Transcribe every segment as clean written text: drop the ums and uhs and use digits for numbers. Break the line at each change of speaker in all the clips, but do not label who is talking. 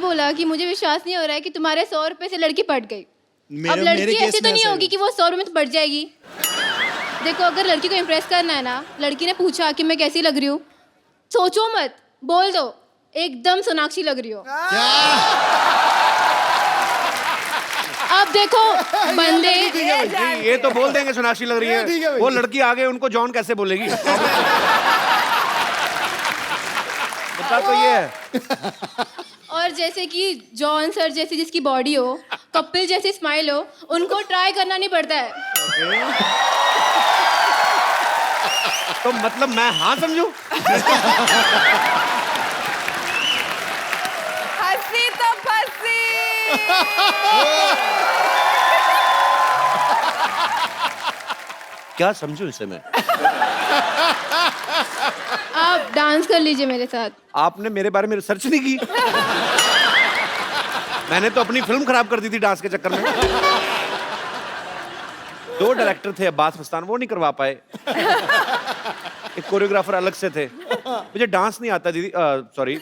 बोला कि मुझे विश्वास नहीं हो रहा है कि तुम्हारे 100 रुपए से लड़की पट गई। अब
मेरे
लड़की
केस
ऐसे तो
में
नहीं
ऐसा
होगी कि वो 100 रुपए में पट जाएगी। देखो अगर लड़की को इम्प्रेस करना है ना, लड़की ने पूछा कि मैं कैसी लग रही हूँ, सोचो मत, बोल दो एकदम सोनाक्षी लग रही हो। अब देखो बंदे
नहीं, ये तो बोल देंगे सोनाक्षी लग रही
ये ठीक है
है,
भाई।
वो लड़की आगे उनको जॉन कैसे बोलेगी? बता तो ये है।
और जैसे कि जॉन सर जैसी जिसकी बॉडी हो, कपिल जैसी स्माइल हो, उनको ट्राई करना नहीं पड़ता है।
तो मतलब मैं हाँ समझू?
हंसी तो फंसी।
क्या समझू इसे मैं?
आप डांस कर लीजिए मेरे साथ।
आपने मेरे बारे में रिसर्च नहीं की? मैंने तो अपनी फिल्म खराब कर दी थी डांस के चक्कर में। 2 डायरेक्टर थे अब्बास मस्तान, वो नहीं करवा पाए। एक कोरियोग्राफर अलग से थे। मुझे डांस नहीं आता दीदी, sorry.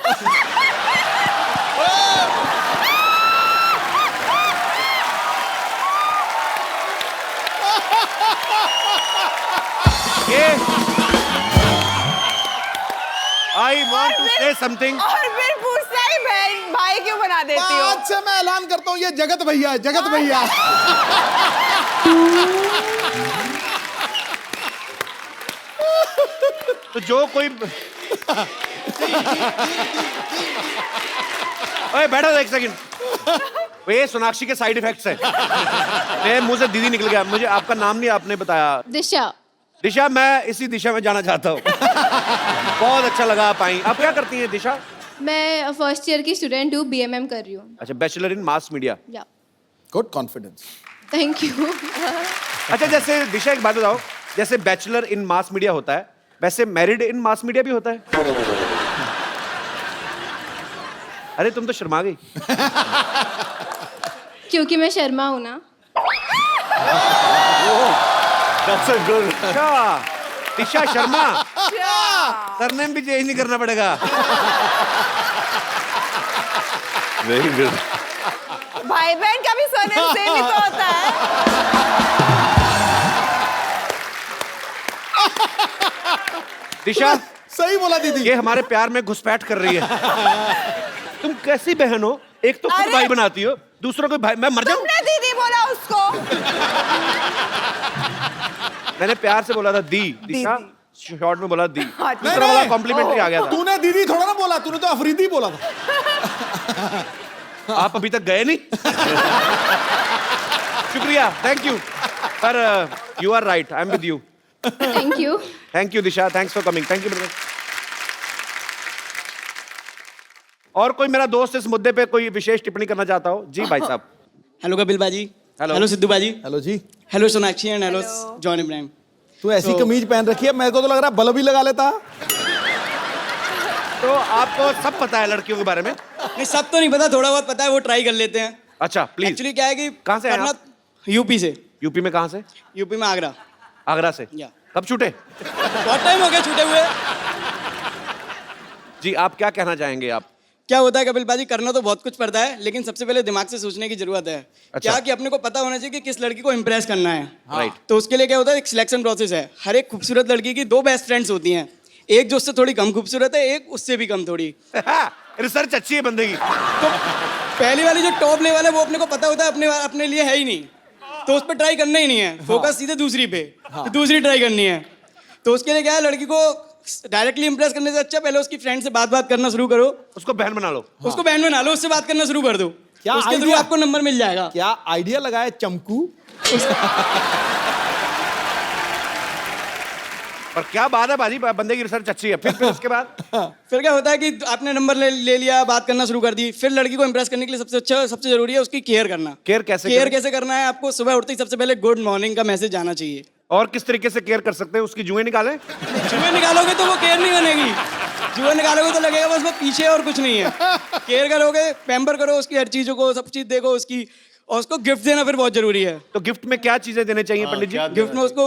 I want to say something.
और फिर पूछता है बहन भाई क्यों बना देती हो?
आज से मैं ऐलान करता हूँ ये जगत भैया है, जगत भैया।
तो जो कोई ओए बैठो एक सेकंड। ये सोनाक्षी के साइड इफेक्ट्स है। मेरे मुंह से दीदी निकल गया। मुझे आपका नाम नहीं आपने बताया।
दिशा।
दिशा, मैं इसी दिशा में जाना चाहता हूँ। बहुत अच्छा लगा आप आई। आप क्या करती हैं दिशा?
मैं फर्स्ट ईयर की स्टूडेंट हूँ, BMM कर रही हूँ।
अच्छा, बैचलर इन मास मीडिया।
या
गुड कॉन्फिडेंस।
Thank you.
अच्छा, जैसे दिशा एक बात बताओ, जैसे बैचलर इन मास मीडिया होता है, वैसे मैरिड इन मास मीडिया भी होता है? अरे तुम तो शर्मा गई।
क्योंकि मैं शर्मा हूँ ना।
अच्छा, दिशा शर्मा। सरनेम भी चेंज नहीं करना पड़ेगा। Very good.
भाई बहन का भी सरनेम सेम ही तो होता है।
दिशा,
सही बोला दीदी।
ये हमारे प्यार में घुसपैठ कर रही है। तुम कैसी बहन हो? एक तो खुद
अरे!
भाई बनाती हो, दूसरों को भाई। मैं मर जाऊं?
तुमने दीदी बोला उसको।
मैंने प्यार से बोला था दी। दिशा शॉर्ट में बोला दी।
हाँ, ठीक
दूसरा वाला कॉम्प्लीमेंट्री आ गया था।
तूने दीदी थोड़ा ना बोला, तूने तो अफरीदी बोला था।
आप अभी तक गए नहीं। शुक्रिया, थैंक यू। पर you are right, I am with you.
Thank you.
Thank you Disha, thanks for coming. Thank you brother. और कोई मेरा दोस्त इस मुद्दे पे कोई विशेष टिप्पणी करना चाहता हो? जी भाई साहब।
हेलो कपिल बाजी।
हेलो।
हेलो सिद्धू बाजी।
हेलो जी।
Hello Sonakshi and hello
hello.
John Ibrahim.
तू ऐसी कमीज पहन रखी है, मेरे को तो लग रहा है बल्ब ही लगा लेता।
तो आपको सब पता है लड़कियों के बारे में?
नहीं, सब तो नहीं पता, थोड़ा बहुत पता है, वो ट्राई कर लेते हैं।
अच्छा प्लीज।
एक्चुअली क्या है कि
कहाँ से हैं
करना-
आप?
यूपी से।
यूपी में कहाँ से?
यूपी में आगरा।
आगरा से।
या।
कब छूटे?
बहुत टाइम हो गया छूटे हुए।
जी आप क्या कहना चाहेंगे आप?
क्या होता है कपिल बाजी, करना तो बहुत कुछ पड़ता है, लेकिन सबसे पहले दिमाग से सोचने की जरूरत है।
अच्छा।
क्या कि अपने को पता होना चाहिए कि किस लड़की को इम्प्रेस करना है।
राइट।
तो उसके लिए क्या होता है, एक सिलेक्शन प्रोसेस है। हर एक खूबसूरत लड़की की 2 बेस्ट फ्रेंड्स होती हैं। एक जो उससे थोड़ी कम खूबसूरत है, एक उससे भी कम थोड़ी।
रिसर्च अच्छी है बंदे की।
तो पहली वाली जो टॉप लेवल है वो अपने को पता होता है अपने लिए है ही नहीं, तो उस पर ट्राई करना ही नहीं है। फोकस सीधे दूसरी पे। तो दूसरी ट्राई करनी है। तो उसके लिए क्या है, लड़की को डायरेक्टली इंप्रेस करने से अच्छा पहले उसकी फ्रेंड से बात करना शुरू करो।
उसको बहन बना लो।
उसको बहन बना लो, उससे बात करना शुरू कर दो।
क्या
उसके थ्रू
idea?
आपको नंबर मिल जाएगा।
क्या आइडिया लगाया चमकू।
पर क्या बात है बाजी, बंदे की रिसर्च अच्छी है। फिर उसके बाद
फिर क्या होता है कि आपने नंबर ले लिया, बात करना शुरू कर दी। फिर लड़की को इंप्रेस करने के लिए सबसे जरूरी है उसकी केयर करना।
केयर कैसे
केयर
करें?
कैसे करना है, आपको सुबह उठते ही सबसे पहले गुड मॉर्निंग का मैसेज आना चाहिए।
और किस तरीके से केयर कर सकते हैं? उसकी जुएं निकालें?
जुए निकालोगे तो वो केयर नहीं बनेगी। जुए निकालोगे तो लगेगा बस वो पीछे और कुछ नहीं है। केयर करोगे, पैम्पर करो उसकी हर चीजों को, सब चीज देखो उसकी, और उसको गिफ्ट देना फिर बहुत जरूरी है।
तो गिफ्ट में क्या चीजें देने चाहिए पंडित जी?
गिफ्ट में उसको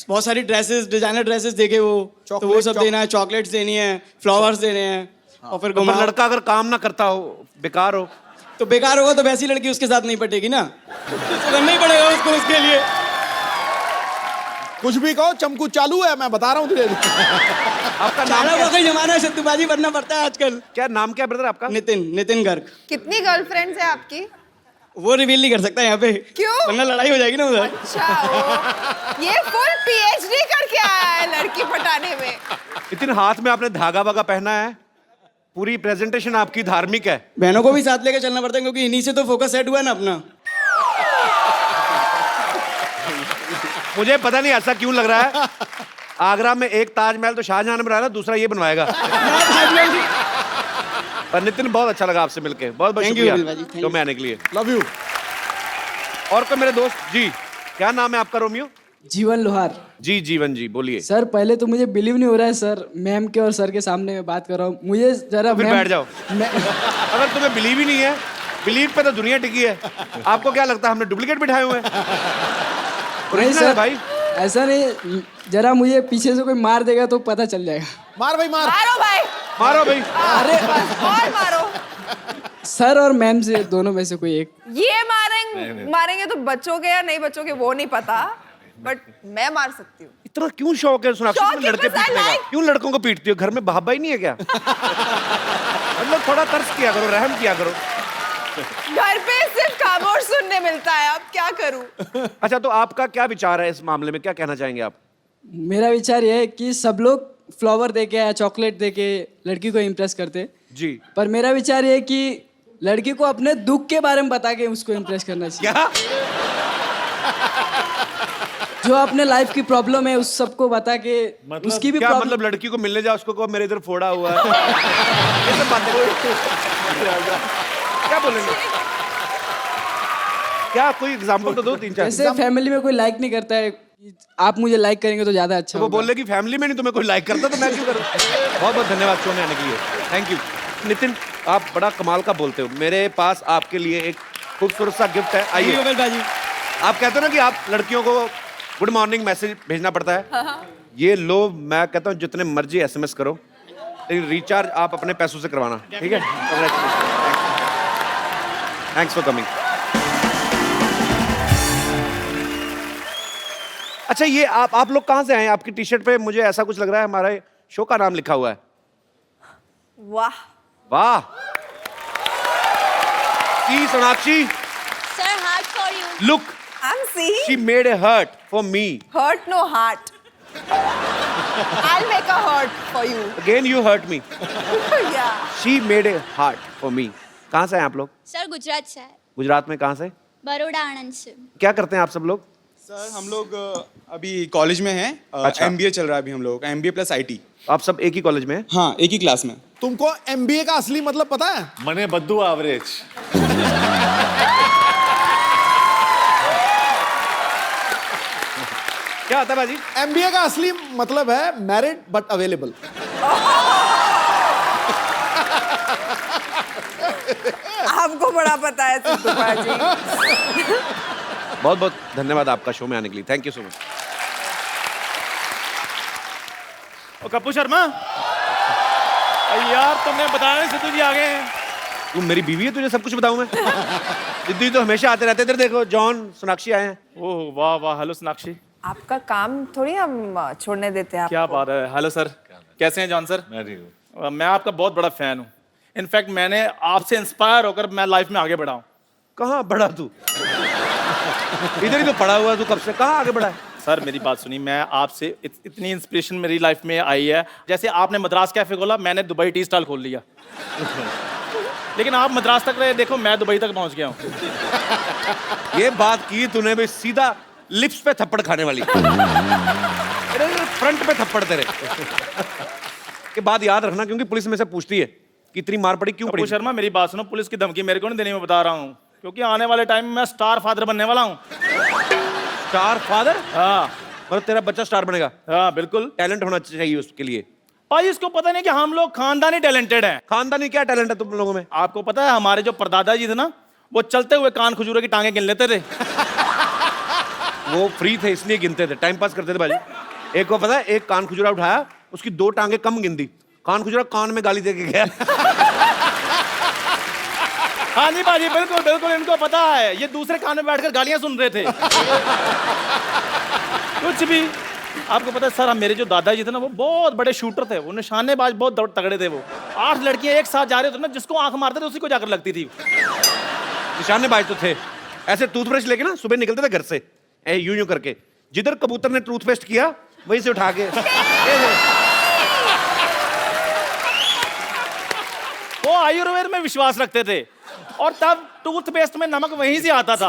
बहुत सारी ड्रेसेस, डिजाइनर ड्रेसेस देखे वो, तो वो सब देना है। चॉकलेट्स देनी है, फ्लावर्स देने हैं, और फिर
तो
घुमा।
लड़का अगर काम ना करता हो, बेकार हो।
तो बेकार होगा तो वैसी लड़की उसके साथ नहीं पटेगी ना, तो करना ही पड़ेगा उसको उसके लिए।
कुछ भी कहो, चमकू चालू है, मैं बता रहा हूँ तुझे।
आपका नाम
चारा
क्या?
वाकई जमाना है, सत्तूबाजी बनना पड़ता है आजकल।
क्या नाम क्या ब्रदर आपका?
नितिन गर्ग।
कितनी गर्लफ्रेंड्स है आपकी?
वो रिवील नहीं कर सकता यहाँ पे,
क्यों?
वरना लड़ाई हो जाएगी ना उधर।
अच्छा, ये फुल PhD करके आया है लड़की पटाने में।
इतने हाथ में आपने धागा वागा पहना है, पूरी प्रेजेंटेशन आपकी धार्मिक है।
बहनों को भी साथ लेकर चलना पड़ता है, क्योंकि इन्हीं से तो फोकस सेट हुआ है ना अपना।
मुझे पता नहीं ऐसा क्यों लग रहा है। आगरा में एक ताजमहल तो शाहजहां ने बनाया, दूसरा ये बनवाएगा। पर नितिन बहुत अच्छा लगा आपसे मिलके, बहुत बहुत
Thank you,
शुक्रिया
बिलवा जी, thank
शो
you.
में आने के लिए।
Love you.
और कोई मेरे दोस्त जी, क्या नाम है आपका? रोमियो
जीवन लोहार।
जी, जीवन जी बोलिए।
सर पहले तो मुझे बिलीव नहीं हो रहा है सर, मैम के और सर के सामने मैं बात कर रहा हूँ, मुझे जरा
फिर
मैम-
बैठ जाओ। अगर तुम्हें बिलीव ही नहीं है, बिलीव पे तो दुनिया टिकी है। आपको क्या लगता है हमने डुप्लीकेट बिठाए हुए हैं?
नहीं
Original है
सर
भाई।
ऐसा नहीं, जरा मुझे पीछे से कोई मार देगा तो पता चल जाएगा।
मार भाई मार।
मारो भाई,
मारो भाई।
अरे
और मारो।
सर और मैम से दोनों में से कोई एक।
ये मारेंगे तो बच्चोगे या नहीं बच्चोगे वो नहीं पता, बट मैं मार सकती हूँ।
इतना क्यों शौक है सोनाक्षी
शौक
तुम्हें
है,
लड़के
बस I
पीटने का?
like-
क्यों लड़कों को पीटती हो? घर में भाभा ही नहीं है क्या? मतलब थोड़ा तरस किया करो, रहम किया करो।
घर पे सिर्फ खामोश सुनने मिलता है, अब क्या करूँ?
अच्छा, तो आपका क्या विचार है इस मामले में, क्या कहना चाहेंगे आप?
मेरा विचार यह है कि सब लोग फ्लावर देके या चॉकलेट देके लड़की को इम्प्रेस करते,
जी।
पर मेरा विचार ये है कि लड़की को अपने दुख के बारे में बता के उसको इम्प्रेस करना चाहिए।
क्या?
जो अपने लाइफ की प्रॉब्लम है उस सबको बता के उसकी भी
क्या
प्रॉब्लम।
मतलब लड़की को मिलने जाओ, उसको कहो मेरे इधर फोड़ा हुआ है। ये सब बातें क्या बोलेंगे? क्या कोई एग्जांपल तो दो, 3-4।
जैसे फैमिली में कोई लाइक नहीं करता है, आप मुझे लाइक करेंगे तो ज्यादा अच्छा
तो वो
होगा।
बोल रहे कि फैमिली में नहीं तुम्हें कोई लाइक करता, तो मैं क्यों करूं? बहुत बहुत धन्यवाद शो में आने के लिए, थैंक यू। नितिन, आप बड़ा कमाल का बोलते हो। मेरे पास आपके लिए एक खूबसूरत सा गिफ्ट है, आइए।
बाजी।
आप कहते हो ना कि आप लड़कियों को गुड मॉर्निंग मैसेज भेजना पड़ता है, ये लो, मैं कहता हूँ जितने मर्जी SMS करो, लेकिन रिचार्ज आप अपने पैसों से करवाना, ठीक है? Thanks for coming. अच्छा, ये आप लोग कहाँ से आए हैं? आपकी टी शर्ट पे मुझे ऐसा कुछ लग रहा है हमारे शो का नाम लिखा हुआ है।
वाह,
वाह। See, Sonakshi,
Sir, heart for you.
look,
I'm seeing
she made a heart for me.
hurt no heart. I'll make a heart for you.
Again you hurt me.
Yeah.
She made a heart for me. कहाँ से हैं आप लोग?
Sir Gujarat से है,
गुजरात में कहाँ से?
बड़ौदा आनंद से।
क्या करते हैं आप सब लोग?
सर हम लोग अभी कॉलेज में हैं।
अच्छा।
MBA चल रहा है अभी हम लोग का, MBA प्लस IT।
आप सब एक ही कॉलेज में हैं?
हाँ, एक ही क्लास में।
तुमको MBA का असली मतलब पता है?
मने बद्दू एवरेज।
क्या होता है बाजी?
MBA का असली मतलब है मैरिड बट अवेलेबल।
आपको बड़ा पता है सिद्धू जी।
बहुत बहुत धन्यवाद आपका शो में आने के लिए, थैंक यू सो मच।
ओ कप्पू शर्मा, यार तुमने बताया नहीं सिद्धू जी आ गए हैं।
तू मेरी बीवी है, तुझे सब कुछ बताऊं मैं? सिद्धू तो हमेशा आते रहते। इधर देखो, जॉन, सोनाक्षी आए हैं।
ओह वाह वाह, हेलो सोनाक्षी।
आपका काम थोड़ी हम छोड़ने देते हैं
क्या
आपको।
बात है। हेलो सर, कैसे हैं जॉन सर?
मैं ठीक हूँ।
मैं आपका बहुत बड़ा फैन हूँ। इनफैक्ट मैंने आपसे इंस्पायर होकर मैं लाइफ में आगे बढ़ा हूँ।
कहाँ बढ़ा तू? इधर ही तो पड़ा हुआ है तू कब से, कहाँ आगे बढ़ा है?
सर मेरी बात सुनिए, मैं आपसे इतनी इंस्पिरेशन मेरी लाइफ में आई है। जैसे आपने मद्रास कैफे खोला, मैंने दुबई टी स्टॉल खोल लिया। लेकिन आप मद्रास तक रहे, देखो मैं दुबई तक पहुंच गया हूँ।
ये बात की तूने भी सीधा लिप्स पे थप्पड़ खाने वाली। अरे फ्रंट पे थप्पड़ तेरे के बाद याद रखना, क्योंकि पुलिस में से पूछती है कि इतनी मार पड़ी क्यों पड़ी।
कप्पू शर्मा मेरी बात सुनो, पुलिस की धमकी मेरे को नहीं देने में बता रहा हूँ, क्योंकि आने वाले टाइम में मैं स्टार फादर बनने वाला हूँ।
Star father?
हाँ
मतलब तेरा बच्चा स्टार बनेगा?
हाँ बिल्कुल।
टैलेंट होना चाहिए उसके लिए।
भाई इसको पता नहीं कि हम लोग खानदानी टैलेंटेड हैं।
खानदानी क्या टैलेंट है तुम लोगों में?
आपको पता है हमारे जो परदादा जी थे ना, वो चलते हुए कान खजूरे की टांगे गिन लेते थे।
वो फ्री थे इसलिए गिनते थे, टाइम पास करते थे भाई। एक को पता है, एक कान खुजरा उठाया, उसकी 2 टांगे कम गिन दी, कान खुजरा कान में गाली दे के गया।
हाँ जी बाजी, बिल्कुल बिल्कुल, इनको पता है। ये दूसरे कान में बैठकर गालियां सुन रहे थे। कुछ भी। आपको पता है सर, मेरे जो दादाजी थे ना, वो बहुत बड़े शूटर थे, वो निशानेबाज बहुत तगड़े थे। वो 8 लड़कियां एक साथ जा रहे थे ना, जिसको आंख मारते थे उसी को जाकर लगती थी।
निशानेबाज तो थे, ऐसे टूथब्रश लेके ना सुबह निकलते थे घर से, यूं यूं करके, जिधर कबूतर ने टूथपेस्ट किया वहीं से उठा के
वो आयुर्वेद में विश्वास रखते थे, और तब टूथपेस्ट में नमक वहीं से आता था।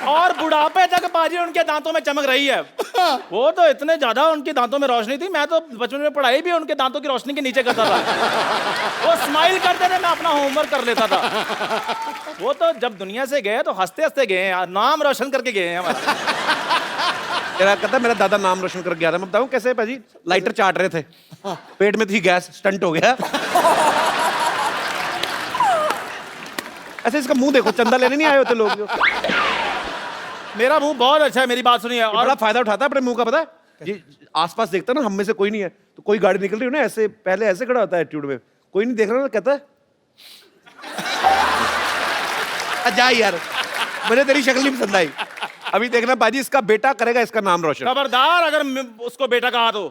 और बुढ़ापे तक बाजी उनके दांतों में चमक रही है। वो तो इतने ज्यादा उनके दांतों में रोशनी थी, मैं तो बचपन में पढ़ाई भी उनके दांतों की रोशनी के नीचे करता था। वो स्माइल करते थे, मैं अपना होमवर्क कर लेता था। वो तो जब दुनिया से गए तो हंसते हंसते गए हैं, नाम रोशन करके गए हैं हमारा।
तेरा कहता मेरा दादा नाम रोशन कर गया था। मैं बताऊं कैसे भाजी, लाइटर चाट रहे थे, पेट में थी गैस, स्टंट हो गया। ऐसे इसका मुंह देखो, चंदा लेने नहीं आए होते लोग।
मेरा मुंह बहुत अच्छा है, मेरी बात सुनिए।
और बड़ा फायदा उठाता है अपने मुंह का, पता है? ये आसपास देखता ना, हम में से कोई नहीं है, तो कोई गाड़ी निकल रही हो ना, ऐसे पहले ऐसे खड़ा होता है एटीट्यूड में, कोई नहीं देख रहा ना, कहता है जा यार, मुझे तेरी शक्ल नहीं पसंद आई। अभी देखना बाजी, इसका बेटा करेगा इसका नाम रोशन।
खबरदार अगर उसको बेटा कहा तो।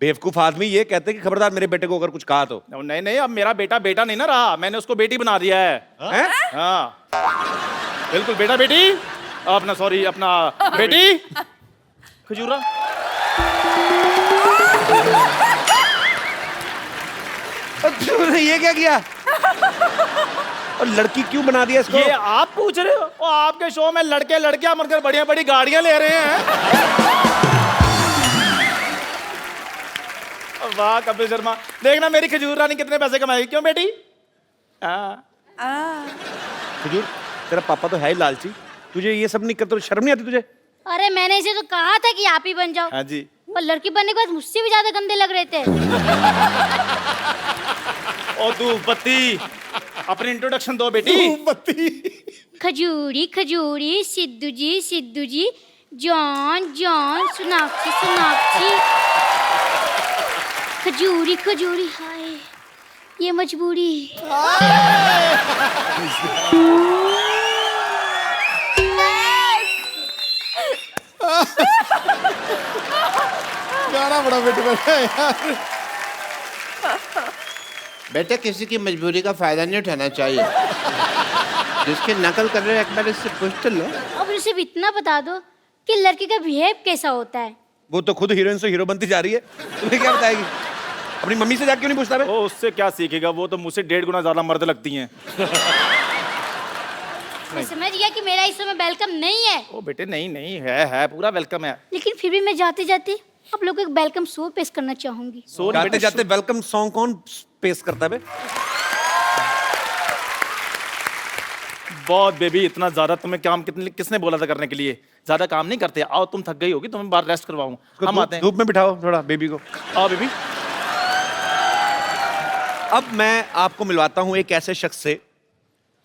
बेवकूफ आदमी ये कहते हैं कि खबरदार मेरे बेटे को अगर कुछ कहा तो।
नहीं नहीं, अब मेरा बेटा बेटा नहीं ना रहा, मैंने उसको बेटी बना दिया है।
हैं?
हाँ बिल्कुल, बेटा बेटी, अपना सॉरी अपना बेटी खजूरा।
तूने ये क्या किया? और लड़की क्यों बना दिया इसको?
ये आप पूछ रहे हो? और आपके शो में लड़के लड़कियां मरकर बढ़िया बड़ी गाड़ियां ले रहे हैं। वाह कपिल शर्मा, देखना मेरी खजूर रानी कितने पैसे कमाएगी। क्यों बेटी?
खजूर, तेरा पापा तो है ही लालची, तुझे ये सब नहीं करते तो शर्म नहीं आती तुझे?
अरे मैंने इसे तो कहा था कि आप ही बन जाओ।
हाँ जी।
वो लड़की बनने के बाद मुझसे भी ज्यादा गंदे लग रहे थे।
और धूप बत्ती, अपनी इंट्रोडक्शन दो बेटी।
खजूरी खजूरी, सिद्धू जी, जॉन जॉन, सोनाक्षी सोनाक्षी, खजूरी खजूरी, हाय ये मजबूरी।
गाना बड़ा बेटे बैठा है यार।
बेटे किसी की मजबूरी का फायदा नहीं उठाना चाहिए। जिसकी नकल कर रहे हो एक बार इससे पूछ तो लो।
अब सिर्फ इतना बता दो कि लड़की का बिहेव कैसा होता है।
वो तो खुद हीरोइन से हीरो बनती जा रही है, तुम्हें क्या बताएगी? अपनी मम्मी से जाके क्यों नहीं पूछता बे?
ओ उससे क्या सीखेगा, वो तो मुझसे 1.5 गुना ज्यादा मर्द लगती हैं।
मैं समझ गया कि मेरा इस समय वेलकम नहीं है।
ओ बेटे नहीं नहीं है पूरा वेलकम है।
लेकिन फिर भी मैं जाते जाते आप लोगों को एक वेलकम शो पेश करना चाहूंगी।
जाते जाते वेलकम सॉन्ग कौन पेश करता है बे?
बहुत बेबी, इतना ज्यादा तुम्हें काम किसने बोला था करने के लिए? ज्यादा काम नहीं करते, आओ तुम थक गई होगी, तुम्हें बाहर रेस्ट करवाऊं। हम आते हैं।
धूप में बिठाओ थोड़ा बेबी को।
आओ बेबी।
अब मैं आपको मिलवाता हूं एक ऐसे शख्स से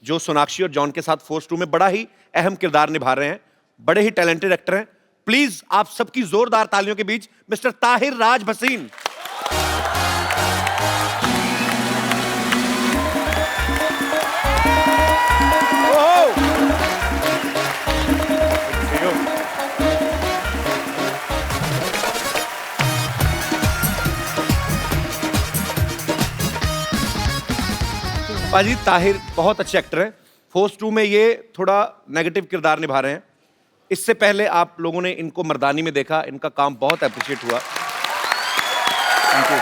जो सोनाक्षी और जॉन के साथ फोर्स 2 में बड़ा ही अहम किरदार निभा रहे हैं, बड़े ही टैलेंटेड एक्टर हैं। प्लीज आप सबकी जोरदार तालियों के बीच मिस्टर ताहिर राज भसीन। पाजी, ताहिर बहुत अच्छे एक्टर हैं। फोर्स 2 में ये थोड़ा नेगेटिव किरदार निभा रहे हैं। इससे पहले आप लोगों ने इनको मर्दानी में देखा, इनका काम बहुत अप्रिशिएट हुआ। Thank you.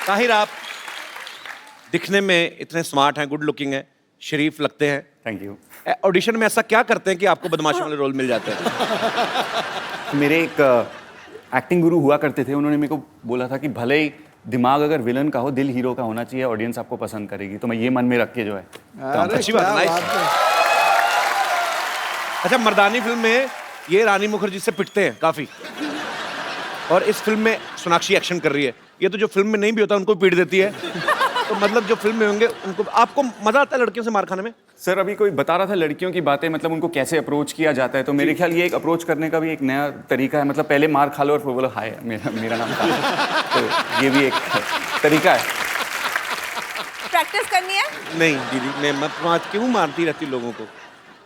ताहिर, आप दिखने में इतने स्मार्ट हैं, गुड लुकिंग हैं, शरीफ लगते हैं।
Thank you.
ऑडिशन में ऐसा क्या करते हैं कि आपको बदमाशी वाले रोल मिल जाते हैं?
मेरे एक एक्टिंग गुरु हुआ करते थे, उन्होंने मेरे को बोला था कि भले ही दिमाग अगर विलन का हो, दिल हीरो का होना चाहिए, ऑडियंस आपको पसंद करेगी। तो मैं ये मन में रख के जो है।
अच्छी बात है। अच्छा, मर्दानी फिल्म में ये रानी मुखर्जी से पिटते हैं काफी, और इस फिल्म में सोनाक्षी एक्शन कर रही है। ये तो जो फिल्म में नहीं भी होता उनको पीट देती है। तो मतलब जो फिल्म में होंगे उनको, आपको मजा आता है लड़कियों से मार खाने में?
सर अभी कोई बता रहा था लड़कियों की बातें, मतलब उनको कैसे अप्रोच किया जाता है, तो मेरे ख्याल ये एक अप्रोच करने का भी एक नया तरीका है। मतलब पहले मार खा लो और फिर बोलो हाय मेरा नाम था। तो ये भी एक तरीका है।
प्रैक्टिस करनी है,
नहीं दीदी, मैं क्यों मारती रहती लोगों को?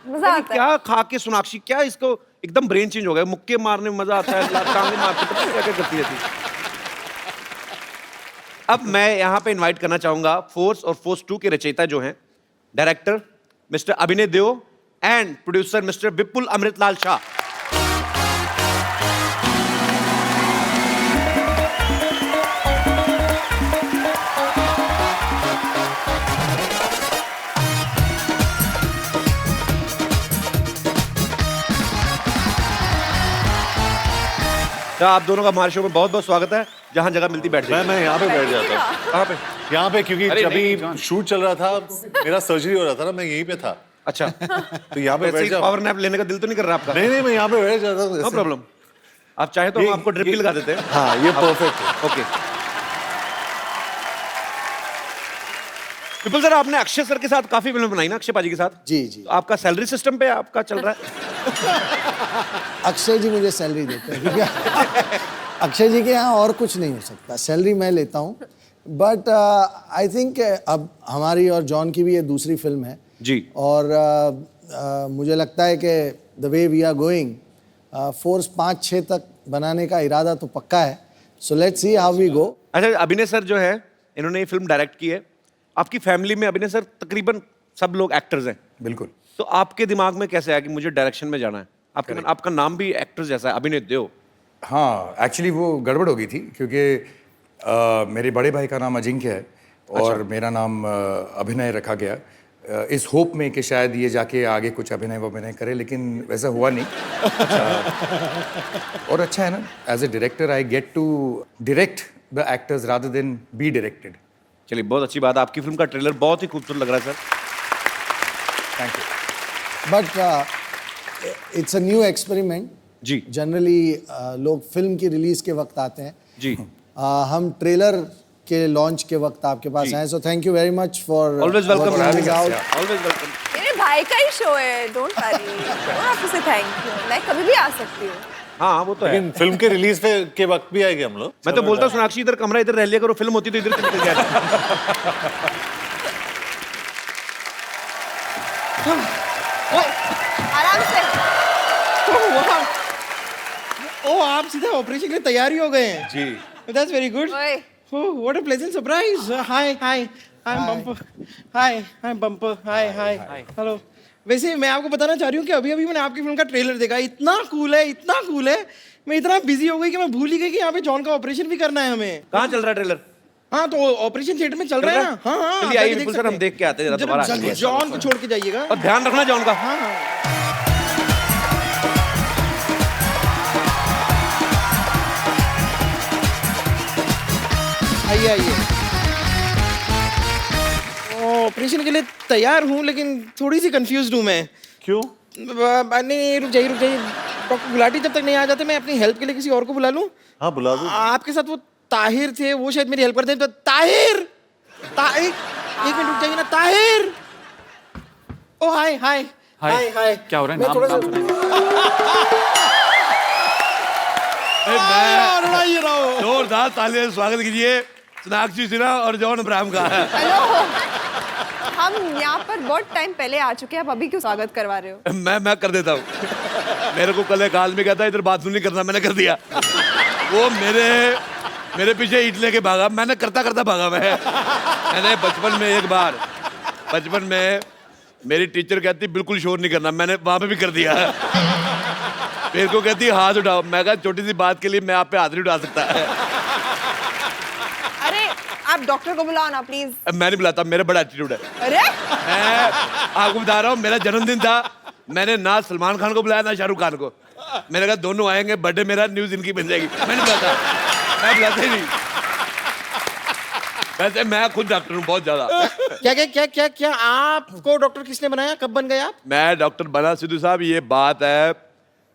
मजा आता है।
क्या खा के सोनाक्षी, क्या इसको एकदम ब्रेन चेंज हो गया, मुक्के मारने में मजा आता है, टांगे मारते, पता नहीं क्या क्या करती रहती। अब मैं यहाँ पे इनवाइट करना चाहूंगा फोर्स और फोर्स 2 के रचयिता जो हैं, डायरेक्टर मिस्टर अभिनय देओ एंड प्रोड्यूसर मिस्टर विपुल अमृतलाल शाह। तो आप दोनों का हमारे शो में बहुत बहुत स्वागत है। जहाँ जगह मिलती बैठ जाइए।
मैं यहाँ पे बैठ जाता हूँ।
कहाँ पे?
यहाँ पे, क्योंकि
अरे
अभी
नहीं,
शूट चल रहा था, मेरा सर्जरी हो रहा था ना, मैं यहीं पे था।
अच्छा,
तो यहाँ पे
वैसे
बैठ
ही
जाओ।
पावर नैप लेने का दिल तो नहीं कर रहा आपका?
नहीं नहीं, मैं यहाँ पे बैठ जाता हूँ।
नो प्रॉब्लम, आप चाहे तो हम आपको ड्रिप भी लगा देते हैं।
हाँ, ये परफेक्ट है।
ओके। विपुल सर, आपने अक्षय सर के साथ काफी फिल्म बनाई ना, अक्षय पाजी के साथ?
जी जी।
तो आपका सैलरी सिस्टम पे आपका चल रहा है?
अक्षय जी मुझे सैलरी देते हैं, ठीक है? अक्षय जी के यहाँ और कुछ नहीं हो सकता, सैलरी मैं लेता हूँ। बट आई थिंक अब हमारी और जॉन की भी ये दूसरी फिल्म है
जी,
और मुझे लगता है कि the way we are going, force 5-6 तक बनाने का इरादा तो पक्का है। So let's see how we go.
अच्छा, अभिनय सर जो है, इन्होंने ये फिल्म डायरेक्ट की है। आपकी फैमिली में अभिनय सर तकरीबन सब लोग एक्टर्स हैं।
बिल्कुल।
तो आपके दिमाग में कैसे आया कि मुझे डायरेक्शन में जाना है? आपका नाम भी एक्टर जैसा है, अभिनय देओ।
हाँ, एक्चुअली वो गड़बड़ हो गई थी, क्योंकि मेरे बड़े भाई का नाम अजिंक्य है और मेरा नाम अभिनय रखा गया, इस होप में कि शायद ये जाके आगे कुछ अभिनय करे, लेकिन वैसा हुआ नहीं। और अच्छा है ना, as a director I get to direct the actors rather than be directed.
चलिए, बहुत अच्छी बात है। आपकी फिल्म का ट्रेलर बहुत ही खूबसूरत लग रहा है sir.
Thank you.
But it's a new experiment
जी।
जनरली लोग फिल्म की रिलीज के वक्त आते हैं
जी।
हम ट्रेलर के लॉन्च के वक्त आपके पास आए, so thank you very much for
always welcome.
having us out.
Always welcome.
मेरे भाई का ही शो है, डोंट वरी, आप उसे थैंक यू, मैं कभी भी आ सकती हूँ।
हाँ, वो तो है।
लेकिन फिल्म के रिलीज के वक्त भी आएंगे हम लोग।
मैं तो बोलता हूँ सोनाक्षी, इधर कमरा इधर रह लिया करो, फिल्म होती तो इधर चले जाए।
आराम से।
ओ, आप सीधा ऑपरेशन के लिए तैयार ही हो गए हैं।
जी।
That's very good.
ओए,
Oh, what a pleasant surprise. Hi, I'm Bumper. Hi, I'm Bumper. Hi. Hello. वैसे मैं आपको बताना चाह रही हूँ कि अभी मैंने आपकी फिल्म का ट्रेलर देखा, इतना कूल है। मैं इतना बिजी हो गई कि मैं भूल ही गई कि यहाँ पे जॉन का ऑपरेशन भी करना है हमें।
कहाँ चल रहा है ट्रेलर?
हाँ, तो ऑपरेशन थिएटर में चल रहा है ना। हाँ,
चलिए आइए विपुल सर, हम देख के आते हैं दोबारा।
जॉन को छोड़ के जाइएगा
और ध्यान रखना जॉन का।
हाँ। आइए। ऑपरेशन के लिए तैयार हूँ, लेकिन थोड़ी सी कंफ्यूज्ड हूँ मैं।
क्यों?
नहीं, रुक जाइए। डॉक्टर गुलाटी जब तक नहीं आ जाते, मैं अपनी हेल्प के लिए किसी और को बुला लूँ।
हाँ, बुला दो।
आपके साथ वो ताहिर थे, वो शायद मेरी हेल्प करते हैं। तो ताहिर, एक मिनट रुक जाइए ना। ताहिर, ओ हाय।
क्या हो रहा है? नाम
जोरदार तालियों से स्वागत कीजिए सोनाक्षी सिन्हा और जॉन अब्राहम का।
हेलो, हम यहाँ पर बहुत टाइम पहले आ चुके हैं, आप अभी क्यों स्वागत करवा रहे हो?
मैं कर देता हूँ। मेरे को कल एक आदमी कहता है इधर बाथरूम नहीं करना, मैंने कर दिया। वो मेरे पीछे ईंट लेके भागा, मैंने करता भागा। मैंने बचपन में मेरी टीचर कहती बिल्कुल शोर नहीं करना, मैंने वहां पे भी कर दिया। मेरे को कहती हाथ उठाओ, मैं कहा छोटी सी बात के लिए मैं आप पे हाथ नहीं उठा सकता।
अरे आप डॉक्टर को बुलाओ ना प्लीज।
मैं नहीं बुलाता, मेरा बड़ा एटीट्यूड है।
अरे
मैं आपको बता रहा हूँ, मेरा जन्मदिन था, मैंने ना सलमान खान को बुलाया ना शाहरुख खान को। मैंने कहा दोनों आएंगे, बर्थडे मेरा, न्यूज इनकी बन जाएगी। मैं बुलाता ही नहीं। वैसे मैं खुद डॉक्टर हूँ बहुत ज्यादा।
क्या आपको डॉक्टर किसने बनाया? कब बन गए आप?
मैं डॉक्टर बना सिद्धू साहब, ये बात है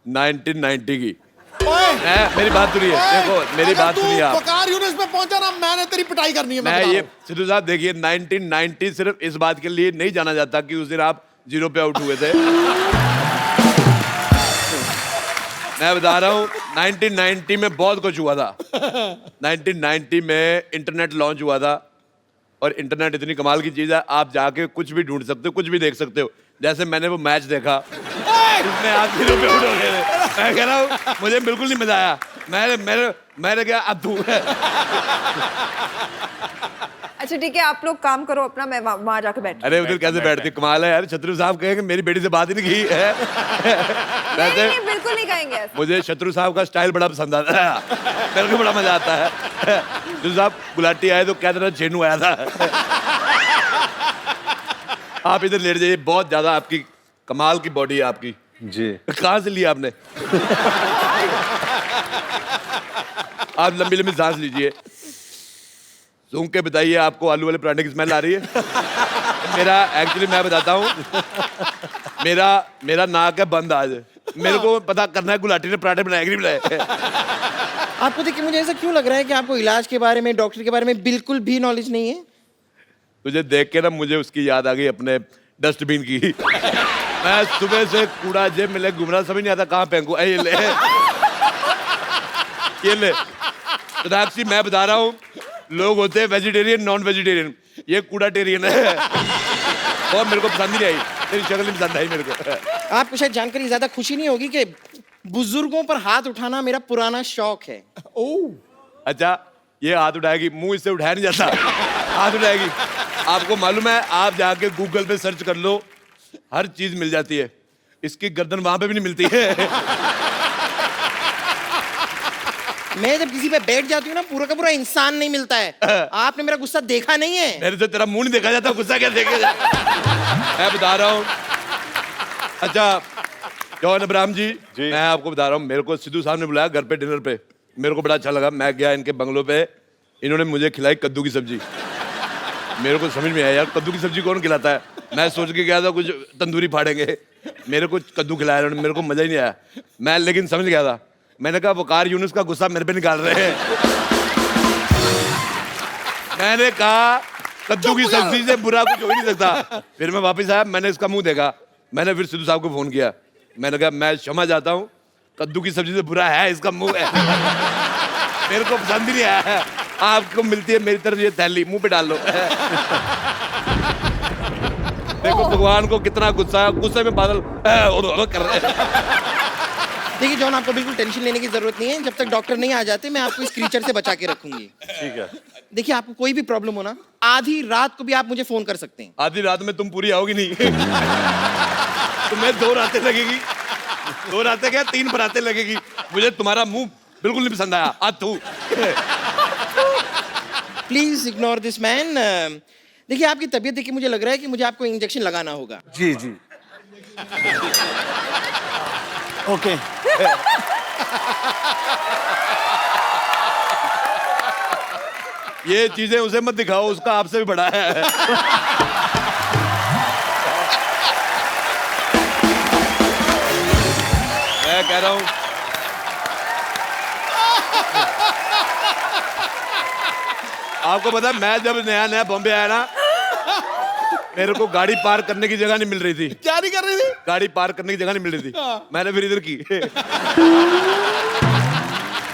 1990 की। मेरी बात सुनिए, देखो मेरी बात सुनिए आप।
पकार यूनिट में पहुंचा ना, मैंने तेरी पिटाई करनी है।
मैं ये सिद्धू साहब देखिए, 1990 सिर्फ इस बात के लिए नहीं जाना जाता कि उस दिन आप 0 पे आउट हुए थे। मैं बता रहा हूँ 1990 में बहुत कुछ हुआ था 1990 में इंटरनेट लॉन्च हुआ था और इंटरनेट इतनी कमाल की चीज़ है आप जाके कुछ भी ढूंढ सकते हो कुछ भी देख सकते हो जैसे मैंने वो मैच देखा उसमें आप 0 पे आउट हो गए थे मैं कह रहा हूँ मुझे बिल्कुल नहीं मजा आया मैंने क्या अब तू
अच्छा ठीक है आप लोग काम करो अपना मैं वहां जाके बैठ
अरे उधर कैसे बैठती कमाल है यार शत्रु साहब कहेंगे मेरी बेटी से बात ही नहीं की है
नहीं, नहीं बिल्कुल नहीं कहेंगे ऐसा।
मुझे शत्रु साहब का स्टाइल बड़ा पसंद आता है मेरे को बड़ा मजा आता है शत्रु साहब गुलाटी आए तो क्या तरह चेनू आया था आप इधर लेट जाइए बहुत ज्यादा आपकी कमाल की बॉडी है आपकी
जी
कहाँ से लिया आपने आप लंबी लंबी सांस लीजिए सूंघ के बताइए आपको आलू वाले पराठे की स्मेल आ रही है मेरा एक्चुअली मैं बताता हूँ मेरा नाक है बंद आज मेरे को पता करना है गुलाटी ने पराठे बनाए कि नहीं बनाए
आपको देखिए मुझे ऐसा क्यों लग रहा है कि आपको इलाज के बारे में डॉक्टर के बारे में बिल्कुल भी नॉलेज नहीं है
तुझे देख के ना मुझे उसकी याद आ गई अपने डस्टबिन की मैं सुबह से कूड़ा जेब में ले घूम रहा समझ नहीं आता कहाँ फेंकू ये ले सोनाक्षी मैं बता रहा हूँ लोग होते हैं वेजिटेरियन नॉन वेजिटेरियन ये कूड़ा टेरियन है और मेरे को पसंद ही नहीं आई तेरी शक्ल नहीं पसंद आई मेरे को
आपको शायद जानकर ज्यादा खुशी नहीं होगी कि बुजुर्गों पर हाथ उठाना मेरा पुराना शौक है
ओह अच्छा ये हाथ उठाएगी मुंह इससे उठाया नहीं जाता हाथ उठाएगी आपको मालूम है आप जाके गूगल पे सर्च कर लो हर चीज मिल जाती है इसकी गर्दन वहां पे भी नहीं मिलती है
मैं जब किसी पे बैठ जाती हूँ ना पूरा का पूरा इंसान नहीं मिलता है आपने मेरा गुस्सा देखा नहीं है
मेरे से तेरा मुंह नहीं देखा जाता गुस्सा क्या देखेगा मैं बता रहा हूँ अच्छा जॉन अब्राहम जी मैं आपको बता रहा हूँ मेरे को सिद्धू साहब ने बुलाया घर पे डिनर पे मेरे को बड़ा अच्छा लगा मैं गया इनके बंगलों पे इन्होंने मुझे खिलाई कद्दू की सब्जी मेरे को समझ में आया यार कद्दू की सब्जी कौन खिलाता है मैं सोच के गया था कुछ तंदूरी फाड़ेंगे मेरे को कद्दू खिलाया उन्होंने मेरे को मजा ही नहीं आया मैं लेकिन समझ गया था मैंने कहा वकार यूनुस का गुस्सा मेरे पे निकाल रहे हैं मैंने कहा कद्दू की सब्जी से बुरा कुछ हो ही नहीं सकता फिर मैं वापस आया मैंने इसका मुंह देखा मैंने फिर सिद्धू साहब को फोन किया मैंने कहा मैं क्षमा चाहता हूँ कद्दू की सब्जी से बुरा है इसका मुंह है मेरे को पसंद ही नहीं आया है आपको मिलती है मेरी तरफ ये थैली मुंह पे डाल लो देखो भगवान को कितना गुस्सा है गुस्से में बादल कर रहे हैं
देखिए जॉन आपको बिल्कुल टेंशन लेने की जरूरत नहीं है जब तक डॉक्टर नहीं आ जाते मैं आपको इस क्रीचर से बचा के रखूंगी
ठीक है
देखिए आपको कोई भी प्रॉब्लम हो ना आधी रात को भी आप मुझे फोन कर सकते हैं
आधी रात में तुम पूरी आओगी नहीं तुम्हें 2 रातें लगेगी 2 रातें क्या 3 बरातें लगेगी मुझे तुम्हारा मुंह बिल्कुल नहीं पसंद आया आज तू
प्लीज इग्नोर दिस मैन देखिए आपकी तबीयत देख के मुझे लग रहा है कि मुझे आपको इंजेक्शन लगाना होगा
जी जी
ओके
ये चीजें उसे मत दिखाओ उसका आपसे भी बड़ा है मैं कह रहा हूं आपको पता है मैं जब नया नया बॉम्बे आया ना मेरे को गाड़ी पार करने की जगह नहीं मिल रही थी
क्या नहीं कर रही थी
गाड़ी पार करने की जगह नहीं मिल रही थी मैंने फिर इधर की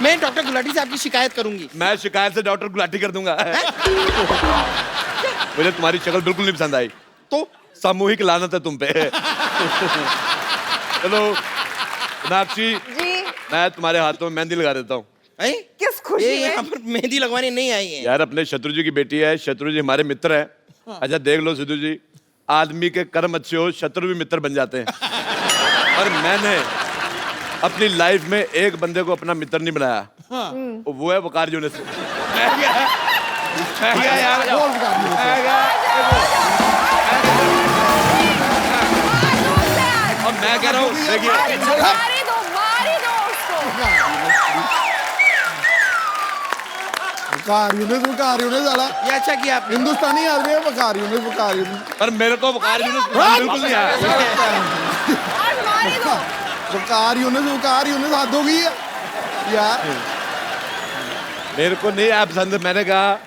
मैं डॉक्टर गुलाटी से आपकी शिकायत करूंगी
मैं शिकायत से डॉक्टर गुलाटी कर दूंगा मुझे तुम्हारी शक्ल बिल्कुल नहीं पसंद आई
तो
सामूहिक लानत है तुम पे चलो सोनाक्षी मैं तुम्हारे हाथों में मेहंदी लगा देता हूँ
किस खुशी में
यहाँ पर मेहंदी लगवाने नहीं आई है
यार अपने शत्रु जी की बेटी है शत्रु जी हमारे मित्र है अच्छा देख लो सिद्धू जी आदमी के कर्म अच्छे हो शत्रु भी मित्र बन जाते हैं और मैंने अपनी लाइफ में एक बंदे को अपना मित्र नहीं बनाया वो है वकार यूनुस और मैं कह रहा हूँ देखिए
वकार यूनुस वाला
ये अच्छा किया आपने
हिंदुस्तानी आदमी है वकार यूनुस
पर मेरे को वकार यूनुस बिल्कुल नहीं आया
वकार यूनुस हाथ हो गई है यार
मेरे को नहीं आया पसंद मैंने कहा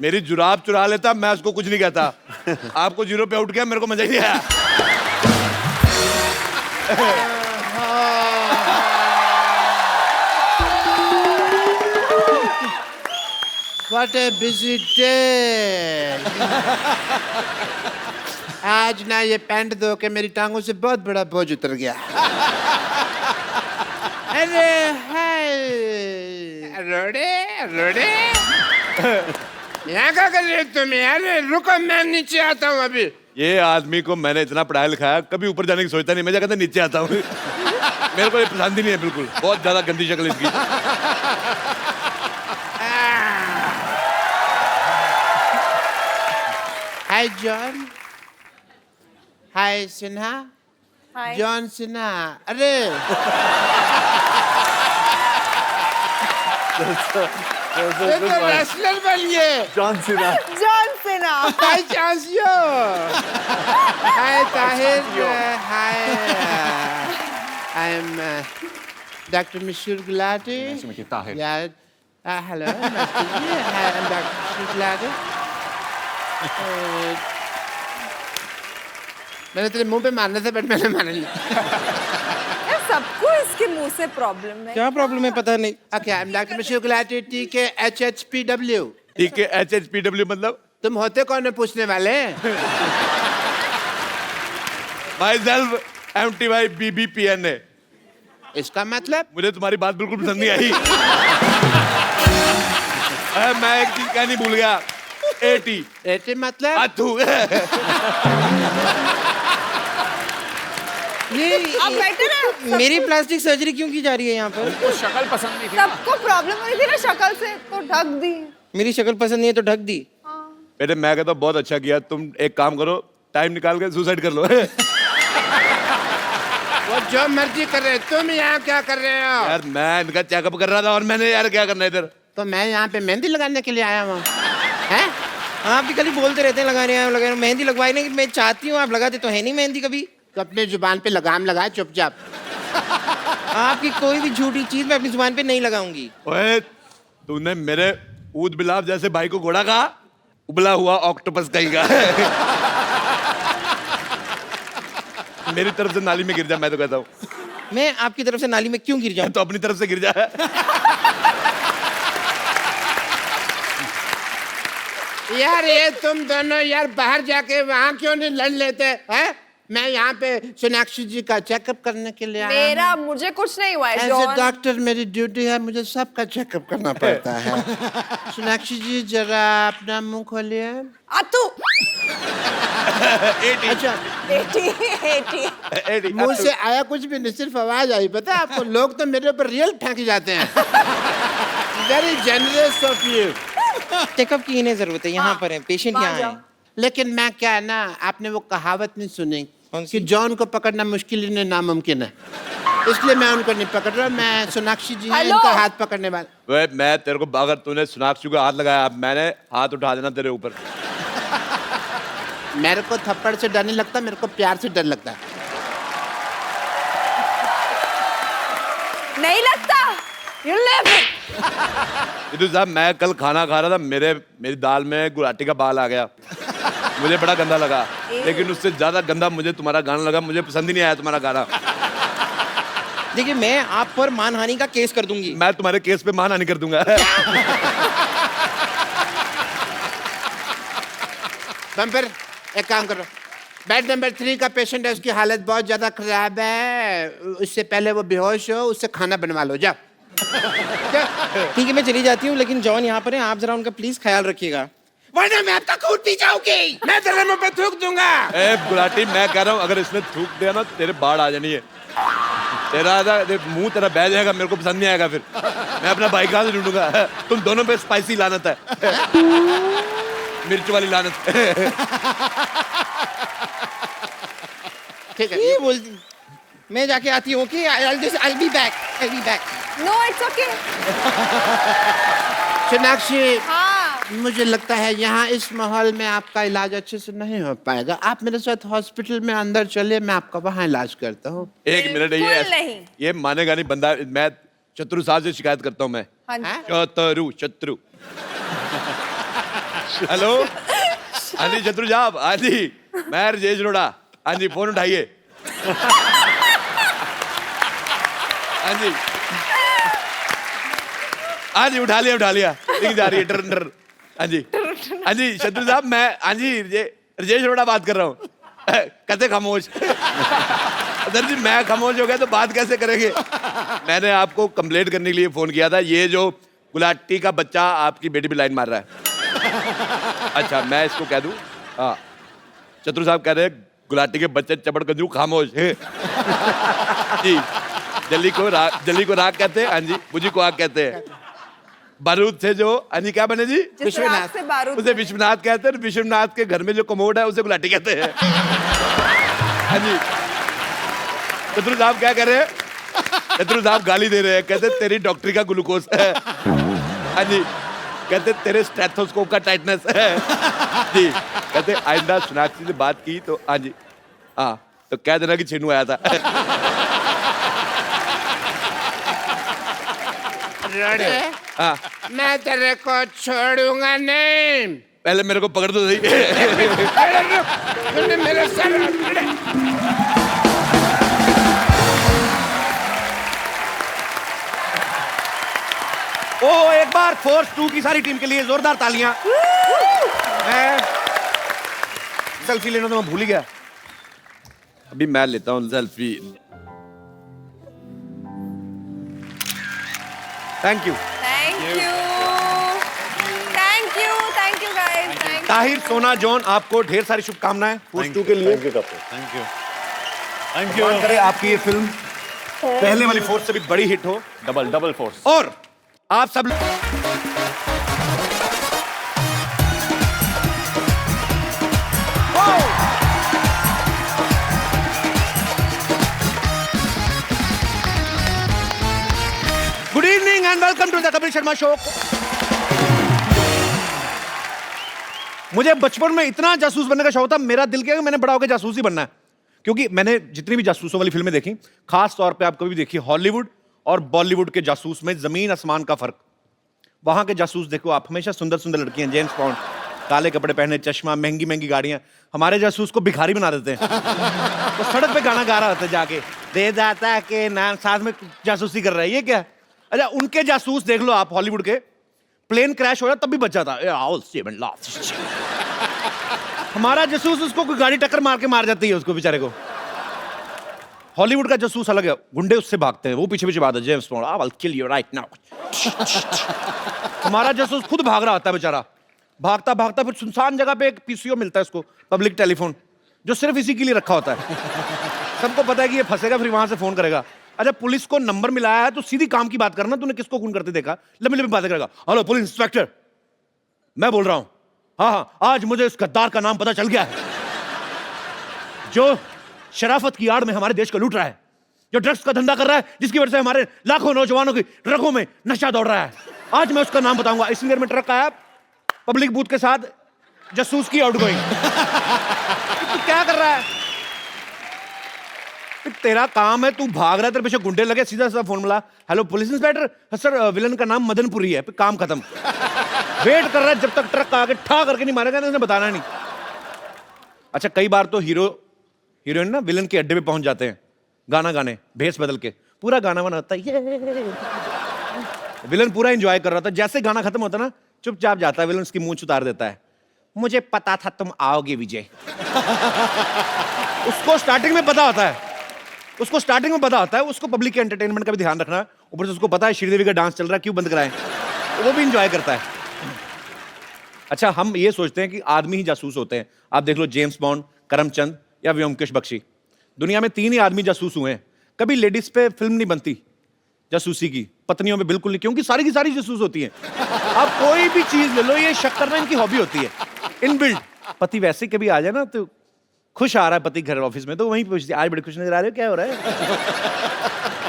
मेरी जुराब चुरा लेता मैं उसको कुछ नहीं कहता आपको 0 पे आउट किया मेरे को मजा ही नहीं आया
What a busy day. आज ना ये पैंट धो के मेरी टांगों से बहुत बड़ा बोझ उतर गया. अरे हाय रोडे रोडे यहाँ क्या कर रहे हो तुम यार? रुको मैं नीचे आता हूँ अभी.
ये आदमी को मैंने इतना पढ़ाया लिखाया, कभी ऊपर जाने की सोचता नहीं, मैं कहता नीचे आता हूँ. मेरे को ये पसंद ही नहीं है बिल्कुल, बहुत ज्यादा गंदी शक्ल इसकी.
हाय जॉन. हाय सिन्हा.
Hi.
जॉन सिन्हा. अरे ये तो रेसलर बन गए.
John Cena.
जॉन सेना.
हाय चांसियो. हाय ताहिर. हाय आई एम डॉक्टर मशहूर गुलाटी.
ताहिर.
यार हेलो नमस्ते जी. आई एम डॉक्टर मशहूर गुलाटी. मैंने तेरे मुंह पे मारने से बट मैंने मार लिया.
यार सबको इसके मुंह से प्रॉब्लम है.
क्या प्रॉब्लम है पता नहीं.
ओके आई एम डॉक्टर मशहूर गुलाटी. TKHHPW.
ठीक है, HHPW मतलब
तुम होते कौन है पूछने वाले?
myself MTY BBPNA.
इसका मतलब?
मुझे तुम्हारी बात बिल्कुल पसंद नहीं आई. मैं एक चीज कहनी भूल गया. 80
मतलब?
अथू.
ये
आप बेटर है.
मेरी प्लास्टिक सर्जरी क्यों की जा रही है यहाँ पर?
शक्ल पसंद नहीं थी.
सबको प्रॉब्लम हो रही थी ना शक्ल से, तो ढक दी.
मेरी शक्ल पसंद नहीं है तो ढक दी.
बेटे मैं कहता हूँ बहुत अच्छा किया. तुम एक काम करो, टाइम निकाल के सुसाइड कर लो.
वो जो मर्जी कर रहे. तुम यहाँ क्या कर रहे हो?
यार मैं इनका चेकअप कर रहा था और मैंने यार क्या करना है इधर.
तो मैं यहाँ पे मेहंदी लगाने के लिए आया हूँ. हैं?
आप भी खाली बोलते रहते हैं लगा रहे हैं लगा रहे हैं. मेहंदी लगवाई नहीं. मैं चाहती हूँ आप लगाते तो है नहीं मेहंदी कभी.
तो अपने जुबान पे लगाम लगाए चुपचाप.
आपकी कोई भी झूठी चीज मैं अपनी जुबान पे नहीं लगाऊंगी.
ओए तूने मेरे ऊद बिलाव जैसे भाई को घोड़ा कहा, उबला हुआ ऑक्टोपस कहीं का. मेरी तरफ से नाली में गिर जा, मैं तो कहता हूँ.
मैं आपकी तरफ से नाली में क्यों गिर जाऊं?
तो अपनी तरफ से गिर जा.
यार ये तुम दोनों यार बाहर जाके वहाँ क्यों नहीं लड़ लेते हैं? मैं यहाँ पे सोनाक्षी जी का चेकअप करने के लिए आया.
मेरा मुझे कुछ नहीं हुआ है.
एज ए
जॉन
डॉक्टर मेरी ड्यूटी है, मुझे सबका चेकअप करना पड़ता है. सोनाक्षी जी जरा अपना मुंह खोलिए.
अतु.
80.
अच्छा
80.
मुंह से आया कुछ भी नहीं, सिर्फ आवाज आई. पता है आपको, लोग तो मेरे ऊपर रियल फेंक जाते हैं. Very generous of you.
Checkup की इन्हें जरूरत है. यहाँ पर है पेशेंट यहाँ है.
लेकिन मैं क्या है ना, आपने वो कहावत नहीं सुनी कि जॉन को पकड़ना मुश्किल ही नहीं नामुमकिन है. इसलिए मैं उनको नहीं पकड़ रहा. मैं सोनाक्षी जी हैं, इनका हाथ पकड़ने वाला.
वे मैं तेरे को, अगर तूने सोनाक्षी को हाथ लगाया, मैंने हाथ उठा देना तेरे ऊपर.
मेरे को थप्पड़ से डर नहीं लगता, मेरे को प्यार से डर लगता है.
नहीं लगता. You live it.
विदु साहब, मैं कल खाना खा रहा था, मेरी दाल में गुलाटी का बाल आ गया. मुझे बड़ा गंदा लगा, लेकिन उससे ज्यादा गंदा मुझे तुम्हारा गाना लगा. मुझे पसंद ही नहीं आया तुम्हारा गाना.
देखिए मैं आप पर मानहानि का केस कर दूंगी.
मैं तुम्हारे केस पे मानहानि कर दूंगा.
बम्पर एक काम करो, बेड नंबर 3 का पेशेंट है, उसकी हालत बहुत ज्यादा खराब है. उससे पहले वो बेहोश हो, उससे खाना बनवा लो. जा.
ठीक है मैं चली जाती हूँ, लेकिन जॉन यहाँ पर है. आप जरा उनका प्लीज ख्याल रखिएगा.
वरना मैं अब तक कूद पी जाऊंगी. मैं तेरे मुंह पे थूक दूंगा.
ए गुलाटी, मैं कह रहा हूँ अगर इसने थूक दिया ना, तेरे बाढ़ आ जानी है. तेरा मुंह तेरा बह जाएगा, मेरे को पसंद नहीं आएगा. फिर मैं अपना भाई कहाँ से ढूंढूंगा. तुम दोनों पे स्पाइसी लानत है. मिर्च वाली लानत.
ठीक है
ये बोलती मैं जाके आती हूँ. Okay I'll be back.
No, it's okay.
Sonakshi,
हाँ.
मुझे लगता है यहाँ इस माहौल में आपका इलाज अच्छे से नहीं हो पाएगा. आप मेरे साथ हॉस्पिटल में अंदर चलिए, मैं आपका वहाँ इलाज करता हूँ.
एक मिनट,
नहीं.
ये मानेगा नहीं बंदा. मैं चतुर साहब से शिकायत करता हूँ. मैं चतुर. हेलो. हाँ जी चतुर साहब. हाँ जी मैं राजेश रोड़ा. हाँ जी फोन उठाइए. हाँ जी. हाँ जी उठा लिया. लिख जा रही है. हाँ जी, हाँ जी, शत्रु साहब मैं, हाँ जी, राजेश अरोड़ा बात कर रहा हूँ। कहते खामोश। सर जी मैं खामोश हो गया तो बात कैसे करेंगे? मैंने आपको कंप्लेंट करने के लिए फोन किया था, ये जो गुलाटी का बच्चा आपकी बेटी पे लाइन मार रहा है। अच्छा मैं इसको कह दूं? हाँ, शत्रु साहब कह रहे हैं गुलाटी के बच्चे चपड़ कंजू खामोश। जी, जल्दी को राग कहते हैं, हाँ जी, बुझी को आग कहते हैं। बारूद से जो, हाँ जी क्या बने जी?
विश्वनाथ से बारूद,
उसे विश्वनाथ कहते हैं। विश्वनाथ के घर में जो कमोड है उसे गुलाटी कहते हैं। हाँ जी, शत्रु साहब क्या कह रहे हैं? शत्रु साहब गाली दे रहे हैं, कहते तेरी डॉक्टरी का ग्लूकोज है। हाँ जी, कहते तेरे स्टेथोस्कोप का टाइटनेस है। जी, कहते आइंदा सोनाक्षी से बात की तो, हाँ जी, हाँ तो कह देना कि छीनू आया था। हाँ,
मैं तेरे को छोड़ूंगा नहीं।
पहले मेरे को पकड़ दो सही।
तूने मेरे सर
ओ एक बार फोर्स 2 की सारी टीम के लिए जोरदार तालियां। मैं सेल्फी लेना तो मैं भूल ही गया, अभी मैं लेता हूं selfie. Thank you guys. Tahir, सोना, जॉन, आपको ढेर सारी शुभकामनाएं फोर्स 2 के लिए।
Thank you.
भगवान करे आपकी ये फिल्म पहले वाली फोर्स से भी बड़ी हिट हो।
Double force.
और आप सब good evening and welcome to the Kapil Sharma show. मुझे बचपन में इतना जासूस बनने का शौक था, मेरा दिल किया कि मैंने बड़ा होकर जासूस ही बनना है। क्योंकि मैंने जितनी भी जासूसों वाली फिल्में देखी, खास तौर पे आप कभी भी देखिए हॉलीवुड और बॉलीवुड के जासूस में जमीन आसमान का फर्क। वहां के जासूस देखो आप, हमेशा सुंदर सुंदर लड़कियां, जेम्स बॉन्ड, काले कपड़े पहने, चश्मा, महंगी महंगी गाड़ियां। हमारे जासूस को भिखारी बना देते हैं। तो सड़क पे गाना गा रहा होता है जाके, दे दाता के नाम, साथ में जासूसी कर रहा है, ये क्या? अच्छा उनके जासूस देख लो आप हॉलीवुड के, प्लेन क्रैश हो रहा तब भी बच जाता। हमारा जासूस उसको कोई गाड़ी टक्कर मार के मार जाती है उसको बेचारे को। हॉलीवुड का जासूस अलग है, गुंडे उससे भागते हैं, वो पीछे पीछे भागते हैं, James bond, I will kill you right now. हमारा जासूस खुद भाग रहा होता है बेचारा, भागता भागता फिर सुनसान जगह पे एक पीसीओ मिलता है उसको, पब्लिक टेलीफोन, जो सिर्फ इसी के लिए रखा होता है। सबको पता है कि ये फंसेगा फिर वहां से फोन करेगा। अच्छा पुलिस को नंबर मिलाया है तो सीधी काम की बात करना, तूने किसको खून करते देखा? लंबी लंबी बातें करेगा, हेलो पुलिस इंस्पेक्टर मैं बोल रहा हूं, हाँ आज मुझे इस गद्दार का नाम पता चल गया है जो शराफत की आड़ में हमारे देश को लूट रहा है, जो ड्रग्स का धंधा कर रहा है, जिसकी वजह से हमारे लाखों नौजवानों की रगों में नशा दौड़ रहा है। आज मैं उसका नाम बताऊंगा। इसी देर में ट्रक आया पब्लिक बूथ के साथ, जासूस की आउटगोइंग। तू क्या कर रहा है? तेरा काम है, तू भाग रहा है, तेरे पीछे गुंडे लगे, सीधा सीधा फोन मिला, hello police inspector, sir villain का नाम मदनपुरी है, काम खत्म। वेट कर रहा है जब तक ट्रक आके ठा करके नहीं मारेगा, उसने बताना नहीं। अच्छा कई बार तो हीरोइन ना विलन के अड्डे पे पहुंच जाते हैं गाना गाने, भेस बदल के, पूरा गाना बना होता है, ये विलन पूरा एंजॉय कर रहा था। जैसे गाना खत्म होता ना, चुपचाप जाता है विलन, उसकी मूंछ उतार देता है, मुझे पता था तुम आओगे विजय। उसको स्टार्टिंग में पता होता है, उसको पब्लिक के एंटरटेनमेंट का भी ध्यान रखना है। ऊपर से उसको पता है श्रीदेवी का डांस चल रहा है, क्यों बंद कराएं, वो भी एंजॉय करता है। अच्छा हम ये सोचते हैं कि आदमी ही जासूस होते हैं। आप देख लो जेम्स बॉन्ड, करमचंद या व्योमकेश बख्शी, दुनिया में 3 ही आदमी जासूस हुए हैं। कभी लेडीज पे फिल्म नहीं बनती जासूसी की, पत्नियों पे बिल्कुल नहीं, क्योंकि सारी की सारी जासूस होती हैं। आप कोई भी चीज ले लो, ये शक करना इनकी हॉबी होती है, इनबिल्ट। पति वैसे कभी आ जाए ना तो खुश आ रहा है पति घर ऑफिस में, तो वहीं पूछती आज बड़े खुश नजर आ रहे हो, क्या हो रहा है?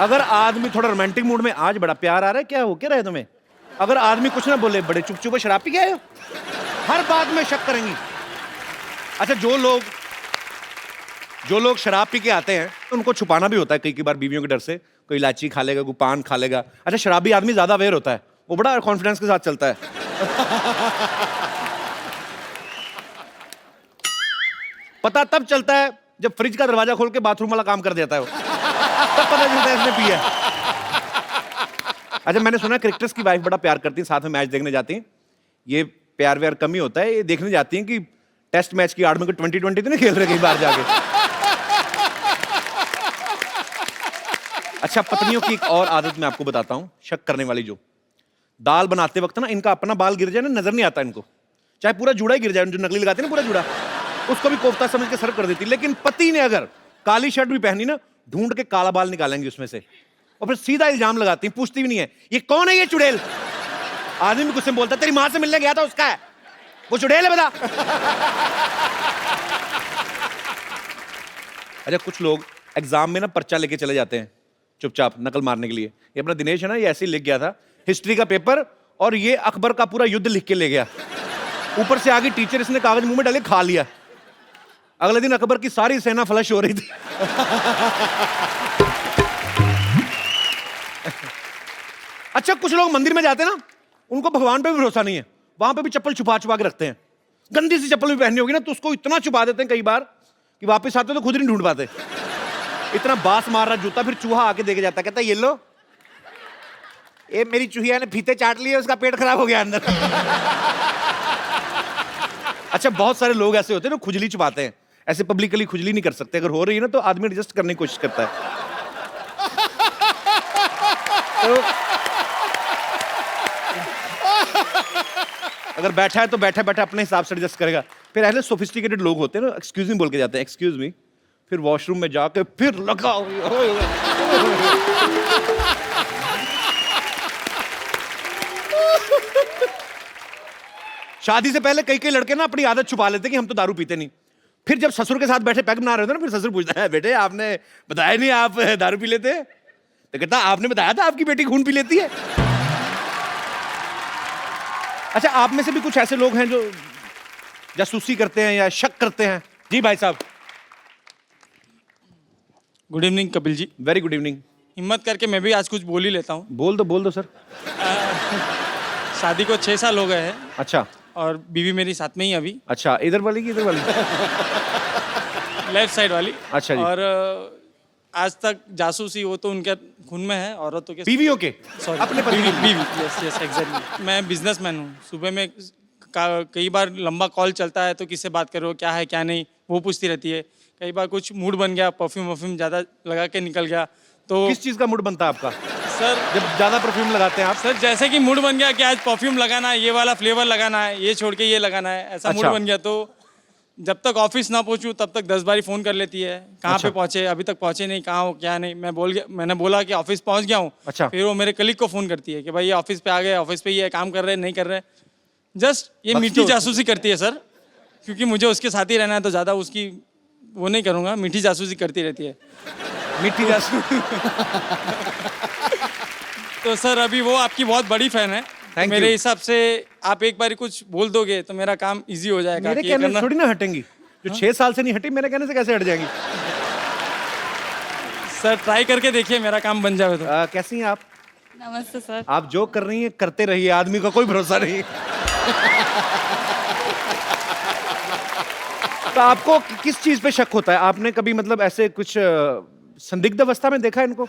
अगर आदमी थोड़ा रोमांटिक मूड में, आज बड़ा प्यार आ रहा है, क्या हो क्या रहा है तुम्हें? अगर आदमी कुछ ना बोले, बड़े चुप चुप शराब पी गए हो, हर बात में शक करेंगी। अच्छा जो लोग शराब पी के आते हैं उनको छुपाना भी होता है कई बार बीवियों के डर से, कोई इलायची खा लेगा, कोई पान खा लेगा। अच्छा शराबी आदमी ज्यादा अवेयर होता है, वो बड़ा कॉन्फिडेंस के साथ चलता है। पता तब चलता है जब फ्रिज का दरवाजा खोल के बाथरूम वाला काम कर देता है वो, तब पता चलता है इसने पिया है। अच्छा मैंने सुना क्रिकेटर्स की वाइफ बड़ा प्यार करती है, साथ में मैच देखने जाती हैं। ये प्यार व्यार कम ही होता है, ये देखने जाती हैं कि टेस्ट मैच की आड़ में 2020 तो नहीं खेल रहे कई बार जाके। अच्छा, पत्नियों की एक और आदत मैं आपको बताता हूं, शक करने वाली, जो दाल बनाते वक्त ना इनका अपना बाल गिर जाए ना, नजर नहीं आता इनको, चाहे पूरा जूड़ा ही गिर जाए, जो नकली लगाते हैं ना पूरा जूड़ा, उसको भी कोफ्ता समझ के सर्व कर देती। लेकिन पति ने अगर काली शर्ट भी पहनी ना, ढूंढ के काला बाल निकालेंगे उसमें से और फिर सीधा इल्जाम लगाती हैं, पूछती भी नहीं है ये कौन है ये चुड़ैल। आदमी भी गुस्से में बोलता तेरी मां से मिलने गया था, उसका है वो चुड़ैल है, बता। अच्छा, कुछ लोग एग्जाम में ना पर्चा लेके चले जाते हैं चुपचाप नकल मारने के लिए। ये अपना दिनेश है ना, ये ऐसे ही लिख गया था हिस्ट्री का पेपर, और ये अकबर का पूरा युद्ध लिख के ले गया। ऊपर से आगे टीचर इसने कागज मुंह में डाले, खा लिया। अगले दिन अकबर की सारी सेना फ्लश हो रही थी। अच्छा, कुछ लोग मंदिर में जाते हैं ना, उनको भगवान पे भी भरोसा नहीं है, वहां पे भी चप्पल छुपा छुपा के रखते हैं। गंदी सी चप्पल भी पहनी होगी ना, तो उसको इतना छुपा देते हैं कई बार कि वापस आते तो खुद नहीं ढूंढ पाते। इतना बास मार रहा जूता, फिर चूहा आके देके जाता, कहता ये लो, ये मेरी चूहिया ने फीते चाट लिए, उसका पेट खराब हो गया अंदर। अच्छा, बहुत सारे लोग ऐसे होते हैं ना, खुजली छुपाते हैं, ऐसे पब्लिकली खुजली नहीं कर सकते, अगर हो रही है ना तो आदमी एडजस्ट करने की कोशिश करता है। तो अगर बैठा है तो बैठा बैठा अपने हिसाब से एडजस्ट करेगा। फिर ऐसे सोफिस्टिकेटेड लोग होते हैं ना, एक्सक्यूज मी बोल के जाते हैं, एक्सक्यूज मी, फिर वॉशरूम में जाके फिर लगा। शादी से पहले कई कई लड़के ना अपनी आदत छुपा लेते कि हम तो दारू पीते नहीं। फिर जब ससुर के साथ बैठे पैग बना रहे होते ना, फिर ससुर पूछता है बेटे आपने बताया नहीं आप दारू पी लेते हैं? तो कहता आपने बताया था आपकी बेटी खून पी लेती है। अच्छा, आप में से भी कुछ ऐसे लोग हैं जो जासूसी करते हैं या शक करते हैं? जी भाई साहब।
Good evening Kapil ji.
Very good evening.
हिम्मत करके मैं भी आज कुछ बोल ही लेता हूँ।
बोल दो सर।
शादी को 6 साल हो गए हैं।
अच्छा।
और बीवी मेरी साथ में ही अभी।
अच्छा, इधर वाली की इधर वाली?
लेफ्ट साइड वाली।
अच्छा जी।
और आज तक जासूसी वो तो उनके खून में है, औरतों के,
बीवियों के,
सॉरी
अपने पति
बीवी,
की।
Yes exactly. मैं बिजनेसमैन हूँ। सुबह में कई बार लंबा कॉल चलता है तो किससे बात करो, क्या है क्या नहीं, वो पूछती रहती है। कई बार कुछ मूड बन गया, परफ्यूम ज़्यादा लगा के निकल गया तो।
किस चीज़ का मूड बनता है आपका
सर?
जब ज़्यादा परफ्यूम लगाते हैं आप?
सर जैसे कि मूड बन गया कि आज परफ्यूम लगाना है, ये वाला फ्लेवर लगाना है, ये छोड़ के ये लगाना है, ऐसा मूड बन गया तो जब तक ऑफिस ना पहुंचूं तब तक 10 बारी फोन कर लेती है, कहाँ पे पहुंचे, अभी तक पहुंचे नहीं, कहाँ हो क्या नहीं। मैंने बोला कि ऑफिस पहुंच गया हूँ।
अच्छा।
फिर वो मेरे कलीग को फोन करती है कि भाई ये ऑफिस पे आ गए, ऑफिस पे ये काम कर रहे हैं नहीं कर रहे। जस्ट ये मीठी जासूसी करती है सर, क्योंकि मुझे उसके साथ ही रहना है तो ज़्यादा उसकी वो नहीं करूँगा, मीठी जासूसी करती रहती है।
मीठी जासूसी।
तो सर अभी वो आपकी बहुत बड़ी फैन है, तो मेरे हिसाब से आप एक बार कुछ बोल दोगे तो मेरा काम इजी हो जाएगा।
मेरे कहने से थोड़ी ना हटेंगी, जो 6 साल से नहीं हटी मेरे कहने से कैसे हट जाएंगी?
सर ट्राई करके देखिए, मेरा काम बन जाए तो।
कैसी हैं आप?
नमस्ते सर।
आप जो कर रही हैं करते रहिए, आदमी का कोई भरोसा नहीं। तो आपको किस चीज पे शक होता है? आपने कभी मतलब ऐसे कुछ संदिग्ध अवस्था में देखा इनको?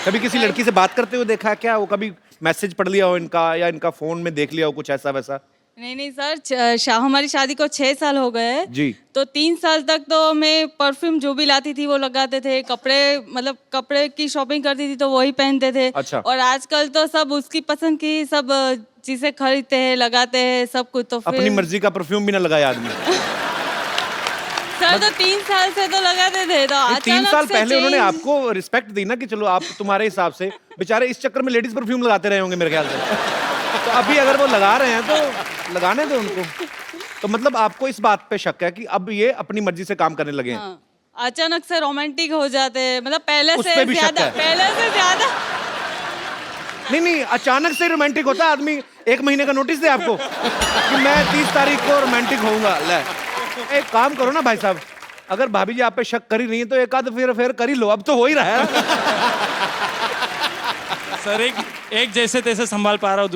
कभी किसी लड़की से बात करते हुए देखा क्या? वो कभी मैसेज पढ़ लिया हो इनका, या इनका फोन में देख लिया हो कुछ ऐसा वैसा?
नहीं सर, हमारी शादी को 6 साल हो गए हैं
जी।
तो 3 साल तक तो मैं परफ्यूम जो भी लाती थी वो लगाते थे, कपड़े की शॉपिंग करती थी तो वही पहनते थे।
अच्छा।
और आजकल तो सब उसकी पसंद की सब चीजें खरीदते हैं, लगाते हैं सब कुछ। तो फिर
अपनी मर्जी का परफ्यूम भी ना लगाया आदमी।
सर तो 3 साल से तो लगाते थे, तो
3 साल
से
पहले उन्होंने
change-
आपको रिस्पेक्ट दी ना कि चलो आप तुम्हारे हिसाब से, बेचारे इस चक्कर में लेडीज परफ्यूम लगाते रहे होंगे मेरे ख्याल से। तो अभी अगर वो लगा रहे हैं तो लगाने दो उनको। तो मतलब आपको इस बात पे शक है कि अब ये अपनी मर्जी से काम करने लगे हैं?
हाँ, अचानक से रोमांटिक हो जाते हैं, मतलब पहले
उस
से
पे भी शक
ज्यादा,
है?
पहले से ज्यादा।
नहीं, अचानक से रोमांटिक होता है आदमी। 1 महीने का नोटिस दे आपको कि मैं 30 तारीख को रोमांटिक होऊंगा। ले, एक काम करो ना भाई साहब, अगर भाभी जी आप पे शक कर ही नहीं है तो एक आध फिर कर ही लो, अब तो हो ही रहा है।
सर एक जैसे तैसे संभाल पा रहा हूँ,